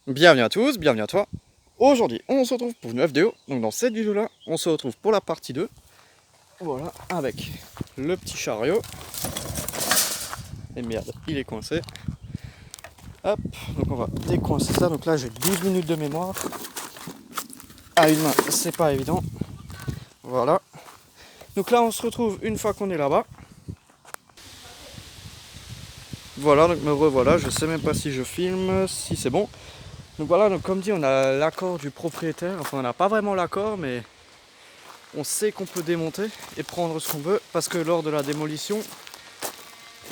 Bienvenue à tous, bienvenue à toi. Aujourd'hui, on se retrouve pour une nouvelle vidéo. Donc dans cette vidéo-là, on se retrouve pour la partie 2. Voilà, avec le petit chariot. Et merde, il est coincé. Hop, donc on va décoincer ça. Donc là, j'ai 12 minutes de mémoire. À une main, c'est pas évident. Voilà. Donc là, on se retrouve une fois qu'on est là-bas. Voilà, donc me revoilà. Je sais même pas si je filme, si c'est bon. Donc voilà, donc comme dit, on a l'accord du propriétaire. Enfin, on n'a pas vraiment l'accord, mais on sait qu'on peut démonter et prendre ce qu'on veut. Parce que lors de la démolition,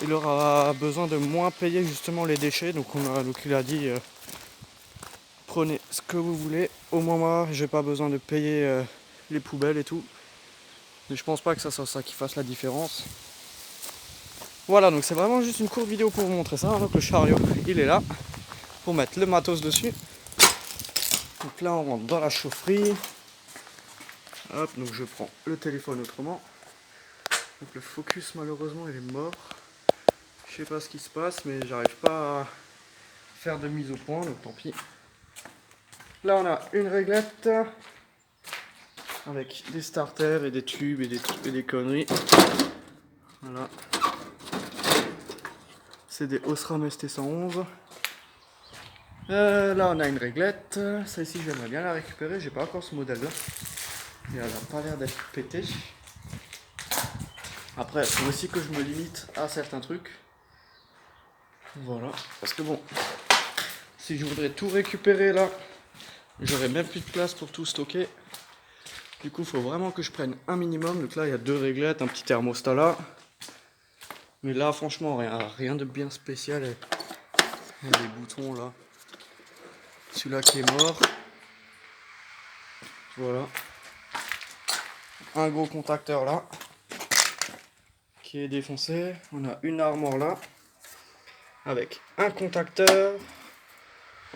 il aura besoin de moins payer justement les déchets. Donc, il a dit prenez ce que vous voulez. Au moment, j'ai pas besoin de payer les poubelles et tout. Mais je pense pas que ça soit ça qui fasse la différence. Voilà, donc c'est vraiment juste une courte vidéo pour vous montrer ça. Donc le chariot, il est là pour mettre le matos dessus. Donc là, on rentre dans la chaufferie. Hop, donc je prends le téléphone autrement. Donc le focus, malheureusement, il est mort. Je sais pas ce qui se passe, mais j'arrive pas à faire de mise au point, donc tant pis. Là, on a une réglette avec des starters et des tubes et des conneries. Voilà. C'est des Osram ST111. Là, on a une réglette. Celle-ci, j'aimerais bien la récupérer. J'ai pas encore ce modèle-là. Et elle n'a pas l'air d'être pétée. Après, il faut aussi que je me limite à certains trucs. Voilà. Parce que bon, si je voudrais tout récupérer là, j'aurais même plus de place pour tout stocker. Du coup, il faut vraiment que je prenne un minimum. Donc là, il y a deux réglettes, un petit thermostat là. Mais là, franchement, rien de bien spécial. Il y a des boutons là. Celui-là qui est mort. Voilà. Un gros contacteur là. Qui est défoncé. On a une armoire là. Avec un contacteur.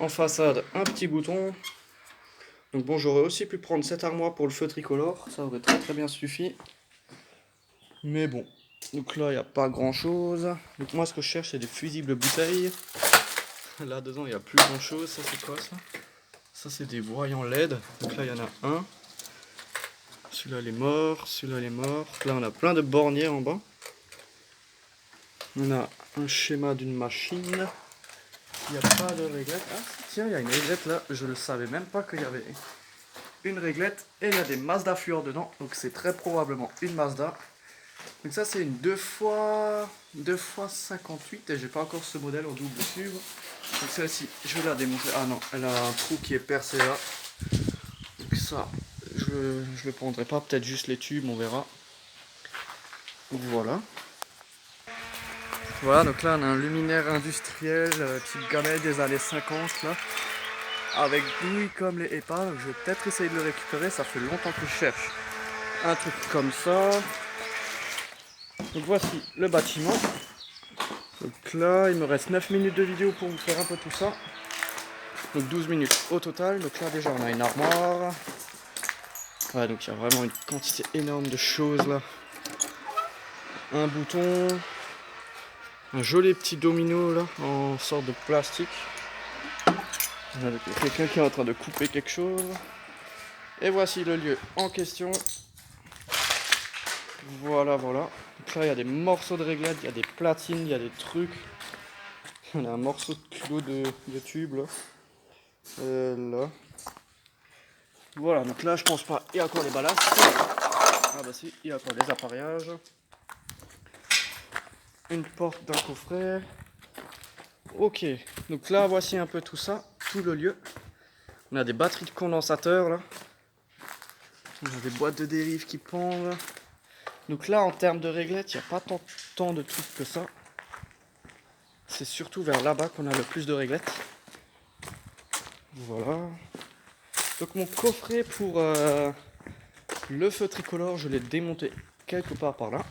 En façade, un petit bouton. Donc bon, j'aurais aussi pu prendre cette armoire pour le feu tricolore. Ça aurait très bien suffi. Mais bon. Donc là, il n'y a pas grand chose. Donc moi, ce que je cherche, c'est des fusibles bouteilles. Là dedans, il n'y a plus grand chose. Ça, c'est quoi ça? Ça, c'est des voyants LED. Donc là, il y en a un. Celui-là, il est mort. Celui-là, il est mort. Là, on a plein de bornières en bas. On a un schéma d'une machine. Il n'y a pas de réglette. Ah, tiens, il y a une réglette là. Je ne savais même pas qu'il y avait une réglette. Et il y a des Mazda Fluor dedans. Donc, c'est très probablement une Mazda. Donc, ça, c'est une 2x58. Et j'ai pas encore ce modèle en double tube. Donc, celle-ci, je vais la démontrer. Ah non, elle a un trou qui est percé là. Donc, ça, je le prendrai pas. Peut-être juste les tubes, on verra. Donc, voilà. Voilà, donc là on a un luminaire industriel, type gamelle des années 50 là, avec douille comme les EPA, donc je vais peut-être essayer de le récupérer, ça fait longtemps que je cherche un truc comme ça. Donc voici le bâtiment. Donc là il me reste 9 minutes de vidéo pour vous faire un peu tout ça. Donc 12 minutes au total, donc là déjà on a une armoire. Ouais, donc il y a vraiment une quantité énorme de choses là. Un bouton. Un joli petit domino là, en sorte de plastique. Avec quelqu'un qui est en train de couper quelque chose. Et voici le lieu en question. Voilà. Donc là, il y a des morceaux de réglettes, il y a des platines, il y a des trucs. On a un morceau de culot de tube là. Là. Voilà, donc là, je pense pas. Il y a encore les ballasts. Ah bah si, il y a encore les appareillages. Une porte d'un coffret. Ok, donc là, voici un peu tout ça, tout le lieu. On a des batteries de condensateurs là. On a des boîtes de dérive qui pendent. Donc là, en termes de réglettes, il n'y a pas tant de trucs que ça. C'est surtout vers là-bas qu'on a le plus de réglettes. Voilà. Donc mon coffret pour le feu tricolore, je l'ai démonté quelque part par là.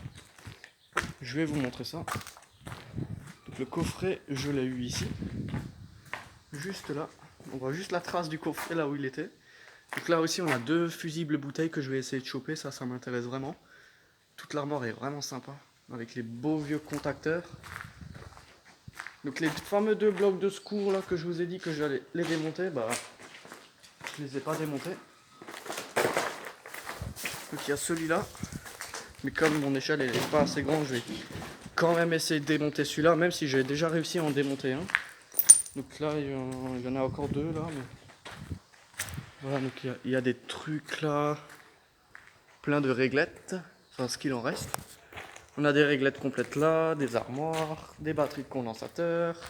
Je vais vous montrer ça. Donc le coffret, je l'ai eu ici. Juste là. On voit juste la trace du coffret là où il était. Donc là aussi, on a deux fusibles bouteilles que je vais essayer de choper. Ça m'intéresse vraiment. Toute l'armoire est vraiment sympa. Avec les beaux vieux contacteurs. Donc les fameux 2 blocs de secours là que je vous ai dit que j'allais les démonter, bah je les ai pas démontés. Donc il y a celui-là, mais comme mon échelle elle est pas assez grande, je vais quand même essayer de démonter celui-là, même si j'ai déjà réussi à en démonter un. Donc là il y en a encore 2 là, mais voilà, donc il y a des trucs là, plein de réglettes, enfin ce qu'il en reste. On a des réglettes complètes là, des armoires, des batteries de condensateur.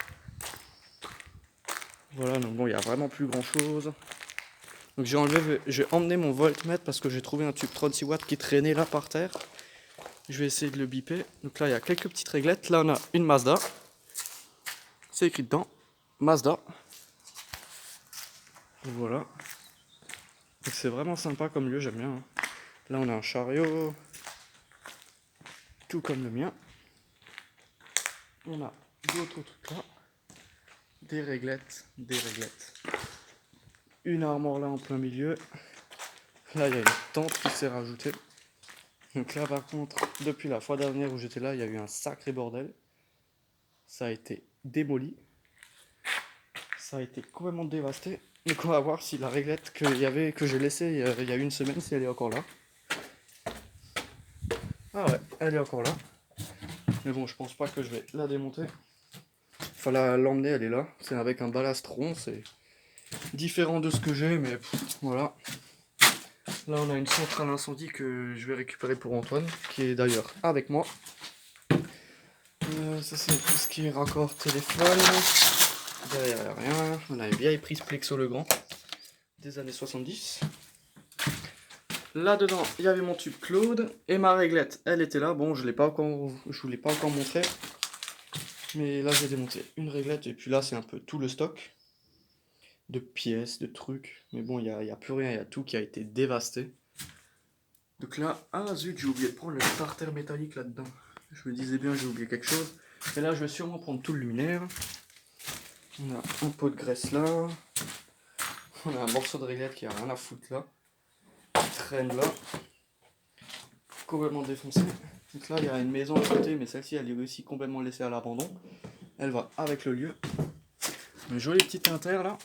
Voilà, donc bon, il n'y a vraiment plus grand chose. Donc j'ai emmené mon voltmètre parce que j'ai trouvé un tube 36 watts qui traînait là par terre. Je vais essayer de le biper. Donc là, il y a quelques petites réglettes. Là, on a une Mazda. C'est écrit dedans, Mazda. Voilà. Donc c'est vraiment sympa comme lieu, j'aime bien. Hein. Là, on a un chariot. Tout comme le mien. On a d'autres trucs là. Des réglettes. Une armoire là en plein milieu. Là, il y a une tente qui s'est rajoutée. Donc là, par contre, depuis la fois dernière où j'étais là, il y a eu un sacré bordel. Ça a été démoli. Ça a été complètement dévasté. Donc on va voir si la réglette que j'ai laissée il y a une semaine, si elle est encore là. Ah ouais, elle est encore là. Mais bon, je pense pas que je vais la démonter. Enfin, l'emmener, elle est là. C'est avec un balastron, c'est différent de ce que j'ai, mais voilà. Là, on a une centrale incendie que je vais récupérer pour Antoine, qui est d'ailleurs avec moi. Ça, c'est tout ce qui est raccord téléphone. Derrière, il n'y a rien. On a une vieille prise Plexo Legrand des années 70. Là-dedans, il y avait mon tube Claude et ma réglette. Elle était là. Bon, je vous l'ai pas encore montré. Mais là, j'ai démonté une réglette. Et puis là, c'est un peu tout le stock de pièces, de trucs. Mais bon, il n'y a plus rien. Il y a tout qui a été dévasté. Donc là, ah zut, j'ai oublié de prendre le starter métallique là-dedans. Je me disais bien, j'ai oublié quelque chose. Et là, je vais sûrement prendre tout le luminaire. On a un pot de graisse là. On a un morceau de réglette qui a rien à foutre là. Qui traîne là. Complètement défoncé. Donc là, il y a une maison à côté, mais celle-ci, elle est aussi complètement laissée à l'abandon. Elle va avec le lieu. Une jolie petite inter là.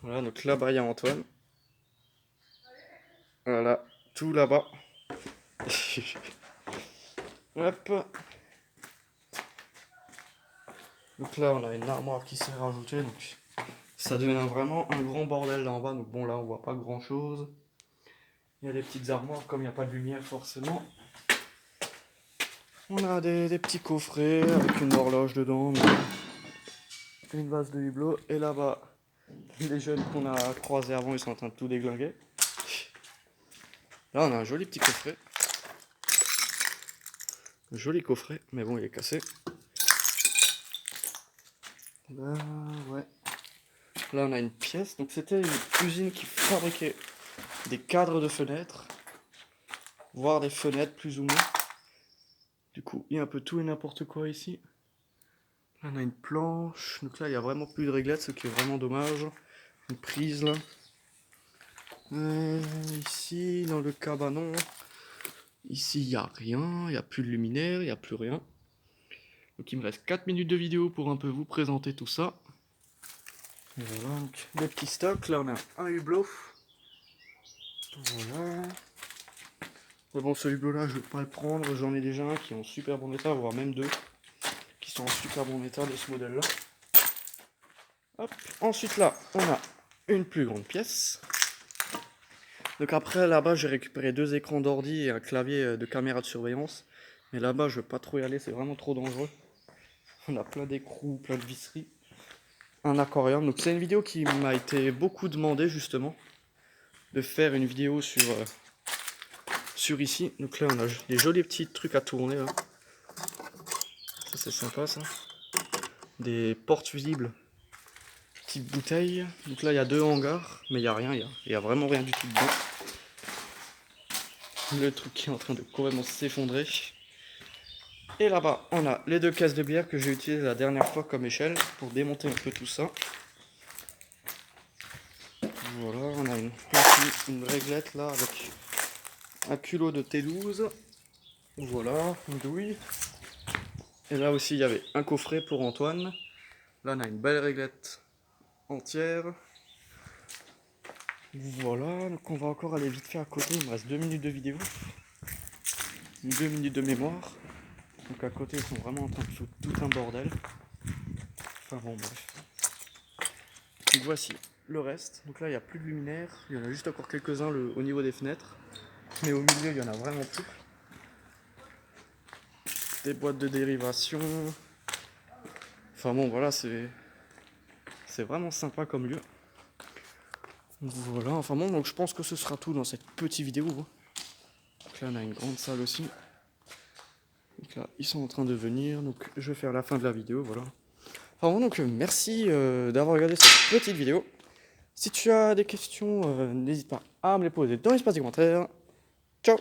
Voilà, donc là-bas, il y a Antoine. Voilà, tout là-bas. Hop. Donc là, on a une armoire qui s'est rajoutée. Donc ça devient vraiment un grand bordel là en bas. Donc bon, là, on voit pas grand-chose. Il y a des petites armoires, comme il n'y a pas de lumière forcément. On a des petits coffrets avec une horloge dedans. Une vase de hublot. Et là-bas, les jeunes qu'on a croisés avant, ils sont en train de tout déglinguer. Là, on a un joli petit coffret. Joli coffret, mais bon, il est cassé. Là, ouais. Là, on a une pièce. Donc, c'était une usine qui fabriquait des cadres de fenêtres, voire des fenêtres plus ou moins. Du coup, il y a un peu tout et n'importe quoi ici. Là, on a une planche. Donc là, il n'y a vraiment plus de réglettes, ce qui est vraiment dommage. Une prise là. Ici, dans le cabanon, ici, il n'y a rien. Il n'y a plus de luminaire, il n'y a plus rien. Donc, il me reste 4 minutes de vidéo pour un peu vous présenter tout ça. Et voilà, donc, des petits stocks. Là, on a un hublot. Voilà. Mais bon, ce hublot là, je vais pas le prendre. J'en ai déjà un qui est en super bon état, voire même deux qui sont en super bon état de ce modèle là. Hop. Ensuite là, on a une plus grande pièce. Donc après là-bas, j'ai récupéré 2 écrans d'ordi et un clavier de caméra de surveillance. Mais là-bas, je vais pas trop y aller, c'est vraiment trop dangereux. On a plein d'écrous, plein de visseries. Un aquarium. Donc c'est une vidéo qui m'a été beaucoup demandée justement. De faire une vidéo sur ici. Donc là, on a des jolis petits trucs à tourner là. Ça c'est sympa ça. Des portes fusibles. Petites bouteilles. Donc là, il y a 2 hangars. Mais il n'y a rien, il y a vraiment rien du tout dedans. Le truc qui est en train de complètement s'effondrer. Et là-bas, on a les 2 caisses de bière que j'ai utilisées la dernière fois comme échelle pour démonter un peu tout ça. Voilà, on a une réglette là avec un culot de T12. Voilà, une douille. Et là aussi, il y avait un coffret pour Antoine. Là, on a une belle réglette entière. Voilà, donc on va encore aller vite fait à côté. Il me reste 2 minutes de vidéo. 2 minutes de mémoire. Donc à côté, ils sont vraiment en train de foutre tout un bordel. Enfin bon, bref. Donc voici le reste. Donc là, il n'y a plus de luminaire. Il y en a juste encore quelques-uns au niveau des fenêtres. Mais au milieu, il y en a vraiment plus. Des boîtes de dérivation. Enfin bon, voilà, c'est vraiment sympa comme lieu. Voilà, enfin bon, donc je pense que ce sera tout dans cette petite vidéo. Donc là, on a une grande salle aussi. Donc là, ils sont en train de venir, donc je vais faire la fin de la vidéo, voilà. Enfin bon, donc merci d'avoir regardé cette petite vidéo. Si tu as des questions, n'hésite pas à me les poser dans l'espace des commentaires. Ciao!